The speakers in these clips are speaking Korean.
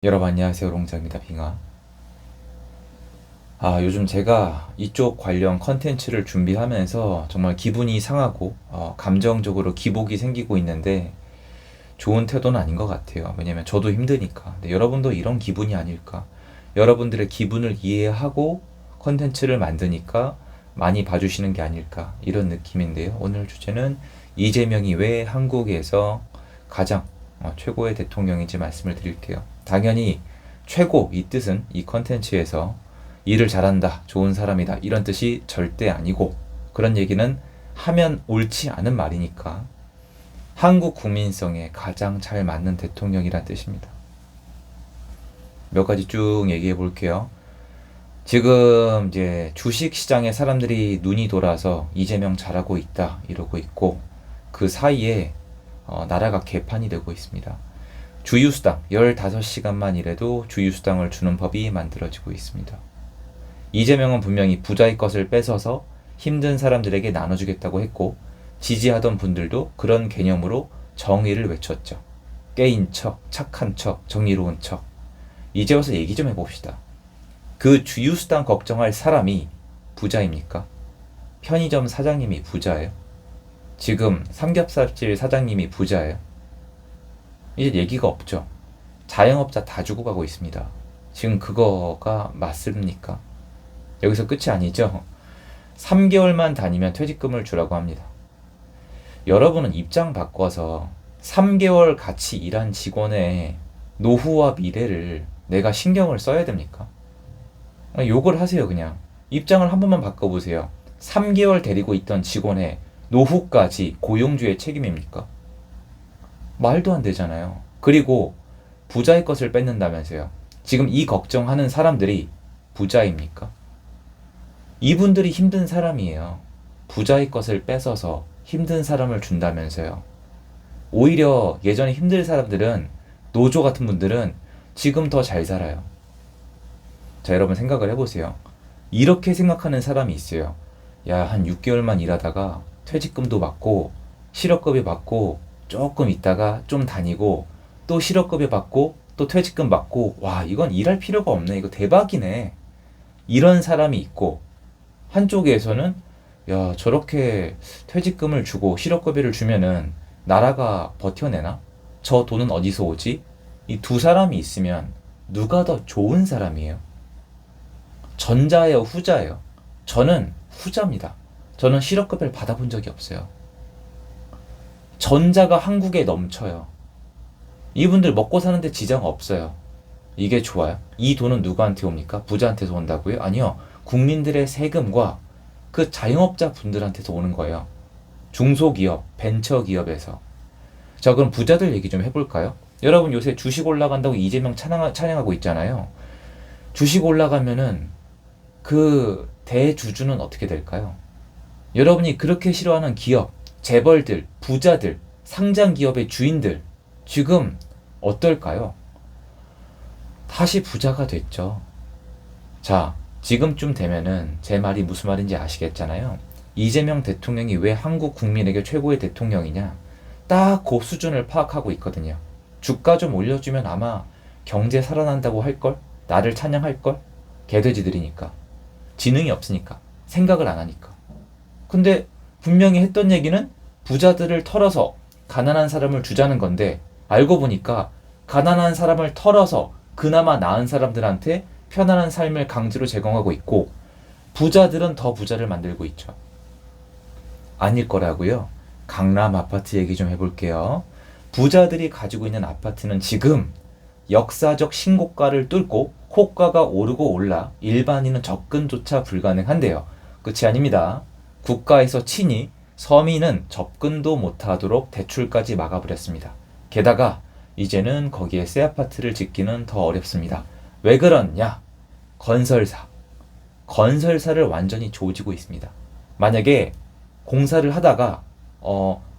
여러분 안녕하세요. 롱자입니다. 빙하. 요즘 제가 이쪽 관련 컨텐츠를 준비하면서 정말 기분이 상하고 감정적으로 기복이 생기고 있는데 좋은 태도는 아닌 것 같아요. 왜냐면 저도 힘드니까. 근데 여러분도 이런 기분이 아닐까. 여러분들의 기분을 이해하고 컨텐츠를 만드니까 많이 봐주시는 게 아닐까 이런 느낌인데요. 오늘 주제는 이재명이 왜 한국에서 가장 최고의 대통령인지 말씀을 드릴게요. 당연히 최고 이 뜻은 이 컨텐츠에서 일을 잘한다, 좋은 사람이다 이런 뜻이 절대 아니고 그런 얘기는 하면 옳지 않은 말이니까 한국 국민성에 가장 잘 맞는 대통령이란 뜻입니다. 몇 가지 쭉 얘기해 볼게요. 지금 이제 주식 시장에 사람들이 눈이 돌아서 이재명 잘하고 있다 이러고 있고 그 사이에 나라가 개판이 되고 있습니다. 주유수당 15시간만 일해도 주유수당을 주는 법이 만들어지고 있습니다. 이재명은 분명히 부자의 것을 뺏어서 힘든 사람들에게 나눠주겠다고 했고 지지하던 분들도 그런 개념으로 정의를 외쳤죠. 깨인 척, 착한 척, 정의로운 척. 이제 와서 얘기 좀 해봅시다. 그 주유수당 걱정할 사람이 부자입니까? 편의점 사장님이 부자예요? 지금 삼겹살집 사장님이 부자예요? 이제 얘기가 없죠. 자영업자 다 죽어가고 있습니다. 지금 그거가 맞습니까? 여기서 끝이 아니죠. 3개월만 다니면 퇴직금을 주라고 합니다. 여러분은 입장 바꿔서 3개월 같이 일한 직원의 노후와 미래를 내가 신경을 써야 됩니까? 욕을 하세요 그냥. 입장을 한 번만 바꿔보세요. 3개월 데리고 있던 직원의 노후까지 고용주의 책임입니까? 말도 안 되잖아요. 그리고 부자의 것을 뺏는다면서요. 지금 이 걱정하는 사람들이 부자입니까? 이분들이 힘든 사람이에요. 부자의 것을 뺏어서 힘든 사람을 준다면서요. 오히려 예전에 힘든 사람들은 노조 같은 분들은 지금 더 잘 살아요. 자, 여러분 생각을 해보세요. 이렇게 생각하는 사람이 있어요. 야, 한 6개월만 일하다가 퇴직금도 받고 실업급여 받고 조금 있다가 좀 다니고 또 실업급여 받고 또 퇴직금 받고 와, 이건 일할 필요가 없네. 이거 대박이네. 이런 사람이 있고 한쪽에서는 야, 저렇게 퇴직금을 주고 실업급여를 주면은 나라가 버텨내나? 저 돈은 어디서 오지? 이 두 사람이 있으면 누가 더 좋은 사람이에요? 전자예요, 후자예요? 저는 후자입니다. 저는 실업급여를 받아본 적이 없어요. 전자가 한국에 넘쳐요. 이분들 먹고 사는데 지장 없어요. 이게 좋아요? 이 돈은 누구한테 옵니까? 부자한테서 온다고요? 아니요. 국민들의 세금과 그 자영업자 분들한테서 오는 거예요. 중소기업, 벤처기업에서. 자, 그럼 부자들 얘기 좀 해볼까요? 여러분 요새 주식 올라간다고 이재명 찬양하고 있잖아요. 주식 올라가면은 그 대주주는 어떻게 될까요? 여러분이 그렇게 싫어하는 기업, 재벌들, 부자들, 상장 기업의 주인들 지금 어떨까요? 다시 부자가 됐죠. 자, 지금쯤 되면은 제 말이 무슨 말인지 아시겠잖아요. 이재명 대통령이 왜 한국 국민에게 최고의 대통령이냐? 딱 그 수준을 파악하고 있거든요. 주가 좀 올려주면 아마 경제 살아난다고 할걸? 나를 찬양할걸? 개돼지들이니까. 지능이 없으니까. 생각을 안 하니까. 근데 분명히 했던 얘기는 부자들을 털어서 가난한 사람을 주자는 건데 알고 보니까 가난한 사람을 털어서 그나마 나은 사람들한테 편안한 삶을 강제로 제공하고 있고 부자들은 더 부자를 만들고 있죠. 아닐 거라고요. 강남 아파트 얘기 좀 해볼게요. 부자들이 가지고 있는 아파트는 지금 역사적 신고가를 뚫고 호가가 오르고 올라 일반인은 접근조차 불가능한데요. 끝이 아닙니다. 국가에서 친히 서민은 접근도 못하도록 대출까지 막아버렸습니다. 게다가 이제는 거기에 새 아파트를 짓기는 더 어렵습니다. 왜 그러냐? 건설사를 완전히 조지고 있습니다. 만약에 공사를 하다가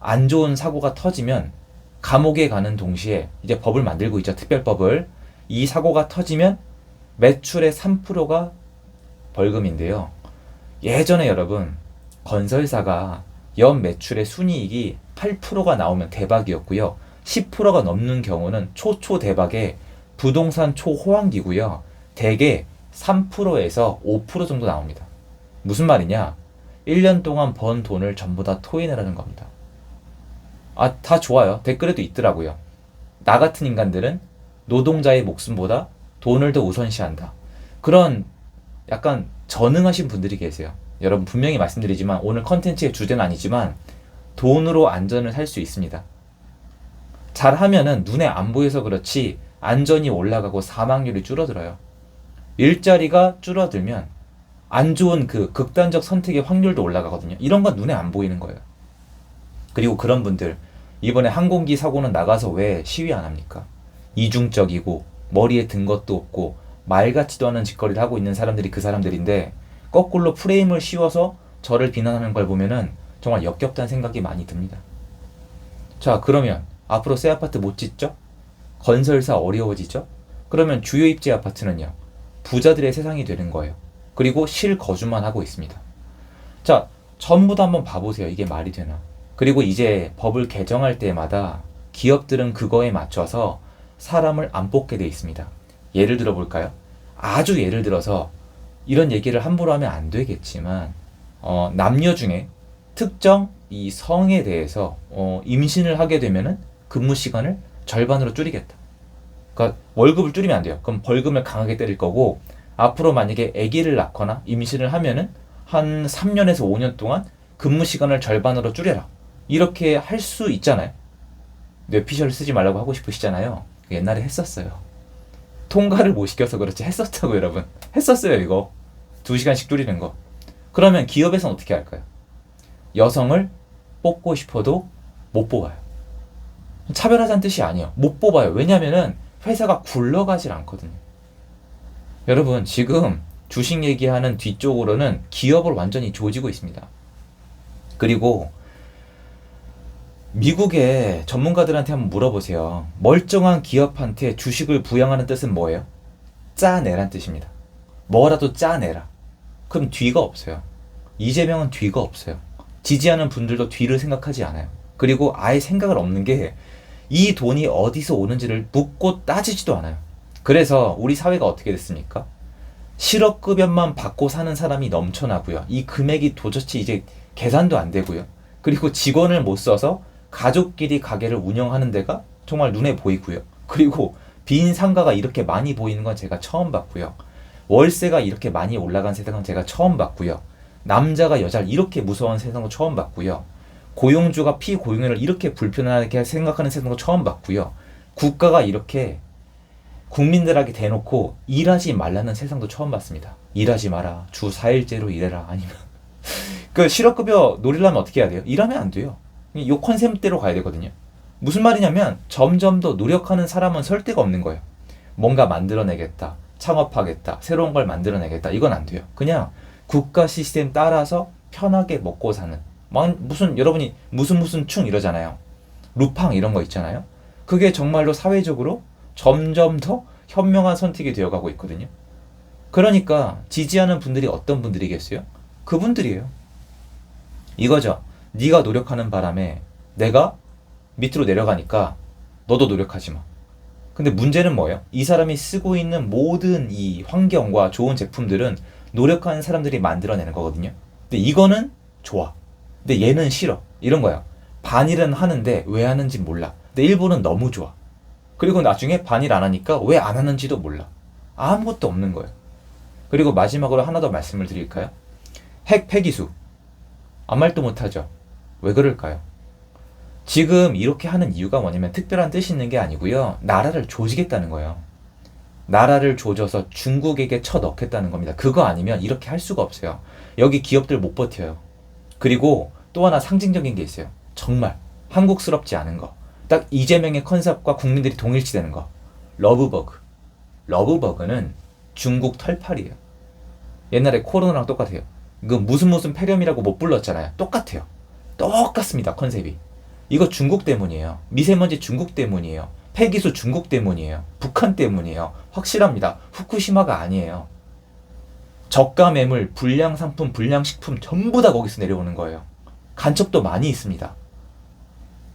안 좋은 사고가 터지면 감옥에 가는 동시에 이제 법을 만들고 있죠. 특별법을. 이 사고가 터지면 매출의 3%가 벌금인데요. 예전에 여러분 건설사가 연 매출의 순이익이 8%가 나오면 대박이었고요. 10%가 넘는 경우는 초초 대박에 부동산 초호황기고요. 대개 3%에서 5% 정도 나옵니다. 무슨 말이냐? 1년 동안 번 돈을 전부 다 토해내라는 겁니다. 아, 다 좋아요. 댓글에도 있더라고요. 나 같은 인간들은 노동자의 목숨보다 돈을 더 우선시한다. 그런 약간 전능하신 분들이 계세요. 여러분 분명히 말씀드리지만 오늘 컨텐츠의 주제는 아니지만 돈으로 안전을 살 수 있습니다. 잘하면은 눈에 안 보여서 그렇지 안전이 올라가고 사망률이 줄어들어요. 일자리가 줄어들면 안 좋은 그 극단적 선택의 확률도 올라가거든요. 이런 건 눈에 안 보이는 거예요. 그리고 그런 분들 이번에 항공기 사고는 나가서 왜 시위 안 합니까? 이중적이고 머리에 든 것도 없고 말 같지도 않은 짓거리를 하고 있는 사람들이 그 사람들인데 거꾸로 프레임을 씌워서 저를 비난하는 걸 보면은 정말 역겹다는 생각이 많이 듭니다. 자, 그러면 앞으로 새 아파트 못 짓죠? 건설사 어려워지죠? 그러면 주요 입지 아파트는요? 부자들의 세상이 되는 거예요. 그리고 실거주만 하고 있습니다. 자, 전부 다 한번 봐보세요. 이게 말이 되나? 그리고 이제 법을 개정할 때마다 기업들은 그거에 맞춰서 사람을 안 뽑게 돼 있습니다. 예를 들어 볼까요? 아주 예를 들어서 이런 얘기를 함부로 하면 안 되겠지만 남녀 중에 특정 이 성에 대해서 임신을 하게 되면은 근무 시간을 절반으로 줄이겠다. 그러니까 월급을 줄이면 안 돼요. 그럼 벌금을 강하게 때릴 거고 앞으로 만약에 아기를 낳거나 임신을 하면은 한 3년에서 5년 동안 근무 시간을 절반으로 줄여라. 이렇게 할 수 있잖아요. 뇌피셜을 쓰지 말라고 하고 싶으시잖아요. 옛날에 했었어요. 통과를 못 시켜서 그렇지 했었다고 여러분. 했었어요 이거. 2시간씩 줄이는 거. 그러면 기업에서는 어떻게 할까요? 여성을 뽑고 싶어도 못 뽑아요. 차별하자는 뜻이 아니에요. 못 뽑아요. 왜냐면은 회사가 굴러가질 않거든요. 여러분 지금 주식 얘기하는 뒤쪽으로는 기업을 완전히 조지고 있습니다. 그리고 미국의 전문가들한테 한번 물어보세요. 멀쩡한 기업한테 주식을 부양하는 뜻은 뭐예요? 짜내란 뜻입니다. 뭐라도 짜내라. 그럼 뒤가 없어요. 이재명은 뒤가 없어요. 지지하는 분들도 뒤를 생각하지 않아요. 그리고 아예 생각을 없는 게 이 돈이 어디서 오는지를 묻고 따지지도 않아요. 그래서 우리 사회가 어떻게 됐습니까? 실업급여만 받고 사는 사람이 넘쳐나고요. 이 금액이 도저히 이제 계산도 안 되고요. 그리고 직원을 못 써서 가족끼리 가게를 운영하는 데가 정말 눈에 보이고요. 그리고 빈 상가가 이렇게 많이 보이는 건 제가 처음 봤고요. 월세가 이렇게 많이 올라간 세상은 제가 처음 봤고요. 남자가 여자를 이렇게 무서워하는 세상도 처음 봤고요. 고용주가 피고용인을 이렇게 불편하게 생각하는 세상도 처음 봤고요. 국가가 이렇게 국민들에게 대놓고 일하지 말라는 세상도 처음 봤습니다. 일하지 마라. 주 4일제로 일해라. 아니면 그 실업급여 노리려면 어떻게 해야 돼요? 일하면 안 돼요. 이 컨셉대로 가야 되거든요. 무슨 말이냐면 점점 더 노력하는 사람은 설 데가 없는 거예요. 뭔가 만들어내겠다. 창업하겠다. 새로운 걸 만들어내겠다. 이건 안 돼요. 그냥 국가 시스템 따라서 편하게 먹고 사는. 무슨 여러분이 무슨 충 이러잖아요. 루팡 이런 거 있잖아요. 그게 정말로 사회적으로 점점 더 현명한 선택이 되어가고 있거든요. 그러니까 지지하는 분들이 어떤 분들이겠어요? 그분들이에요. 이거죠. 네가 노력하는 바람에 내가 밑으로 내려가니까 너도 노력하지 마. 근데 문제는 뭐예요? 이 사람이 쓰고 있는 모든 이 환경과 좋은 제품들은 노력하는 사람들이 만들어내는 거거든요. 근데 이거는 좋아. 근데 얘는 싫어. 이런 거야. 반일은 하는데 왜 하는지 몰라. 근데 일부는 너무 좋아. 그리고 나중에 반일 안 하니까 왜 안 하는지도 몰라. 아무것도 없는 거예요. 그리고 마지막으로 하나 더 말씀을 드릴까요? 핵 폐기수. 아무 말도 못하죠. 왜 그럴까요? 지금 이렇게 하는 이유가 뭐냐면 특별한 뜻이 있는 게 아니고요. 나라를 조지겠다는 거예요. 나라를 조져서 중국에게 쳐넣겠다는 겁니다. 그거 아니면 이렇게 할 수가 없어요. 여기 기업들 못 버텨요. 그리고 또 하나 상징적인 게 있어요. 정말 한국스럽지 않은 거. 딱 이재명의 컨셉과 국민들이 동일시되는 거. 러브버그. 러브버그는 중국 털팔이에요. 옛날에 코로나랑 똑같아요. 그 무슨 폐렴이라고 못 불렀잖아요. 똑같아요. 똑같습니다. 컨셉이. 이거 중국 때문이에요. 미세먼지 중국 때문이에요. 폐기수 중국 때문이에요. 북한 때문이에요. 확실합니다. 후쿠시마가 아니에요. 저가 매물, 불량 상품, 불량 식품 전부 다 거기서 내려오는 거예요. 간첩도 많이 있습니다.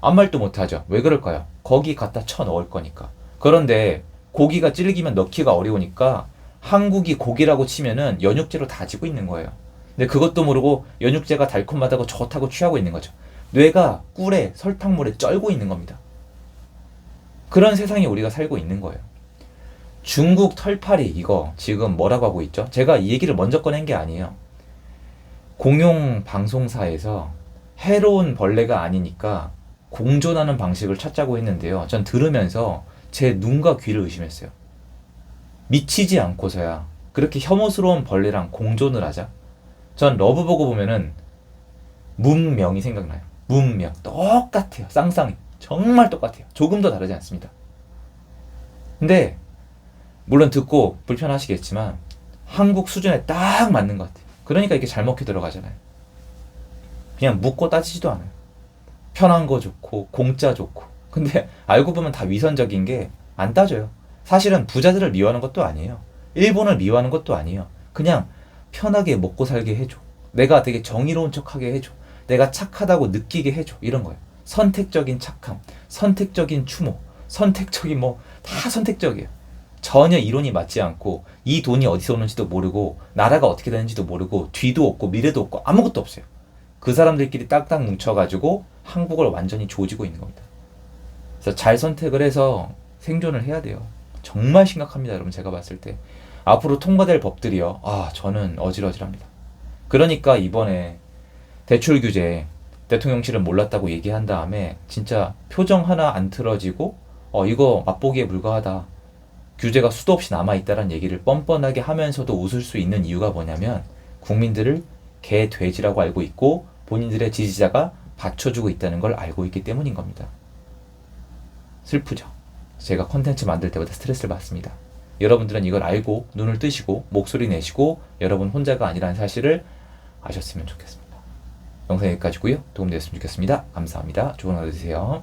아무 말도 못하죠. 왜 그럴까요? 거기 갖다 쳐넣을 거니까. 그런데 고기가 질기면 넣기가 어려우니까 한국이 고기라고 치면은 연육제로 다지고 있는 거예요. 근데 그것도 모르고 연육제가 달콤하다고 좋다고 취하고 있는 거죠. 뇌가 꿀에 설탕물에 쩔고 있는 겁니다. 그런 세상에 우리가 살고 있는 거예요. 중국 털파리 이거 지금 뭐라고 하고 있죠? 제가 이 얘기를 먼저 꺼낸 게 아니에요. 공용 방송사에서 해로운 벌레가 아니니까 공존하는 방식을 찾자고 했는데요. 전 들으면서 제 눈과 귀를 의심했어요. 미치지 않고서야 그렇게 혐오스러운 벌레랑 공존을 하자? 전 러브버거 보면은 문명이 생각나요. 문명. 똑같아요. 쌍쌍이. 정말 똑같아요. 조금 더 다르지 않습니다. 근데 물론 듣고 불편하시겠지만 한국 수준에 딱 맞는 것 같아요. 그러니까 이렇게 잘 먹혀 들어가잖아요. 그냥 묻고 따지지도 않아요. 편한 거 좋고 공짜 좋고. 근데 알고 보면 다 위선적인 게 안 따져요. 사실은 부자들을 미워하는 것도 아니에요. 일본을 미워하는 것도 아니에요. 그냥 편하게 먹고 살게 해줘. 내가 되게 정의로운 척하게 해줘. 내가 착하다고 느끼게 해줘. 이런 거예요. 선택적인 착함, 선택적인 추모, 선택적인 다 선택적이에요. 전혀 이론이 맞지 않고 이 돈이 어디서 오는지도 모르고 나라가 어떻게 되는지도 모르고 뒤도 없고 미래도 없고 아무것도 없어요. 그 사람들끼리 딱딱 뭉쳐가지고 한국을 완전히 조지고 있는 겁니다. 그래서 잘 선택을 해서 생존을 해야 돼요. 정말 심각합니다, 여러분. 제가 봤을 때 앞으로 통과될 법들이요. 저는 어질어질합니다. 그러니까 이번에 대출 규제 대통령실은 몰랐다고 얘기한 다음에 진짜 표정 하나 안 틀어지고 이거 맛보기에 불과하다. 규제가 수도 없이 남아있다는 얘기를 뻔뻔하게 하면서도 웃을 수 있는 이유가 뭐냐면 국민들을 개, 돼지라고 알고 있고 본인들의 지지자가 받쳐주고 있다는 걸 알고 있기 때문인 겁니다. 슬프죠. 제가 콘텐츠 만들 때마다 스트레스를 받습니다. 여러분들은 이걸 알고 눈을 뜨시고 목소리 내시고 여러분 혼자가 아니라는 사실을 아셨으면 좋겠습니다. 영상 여기까지고요. 도움되셨으면 좋겠습니다. 감사합니다. 좋은 하루 되세요.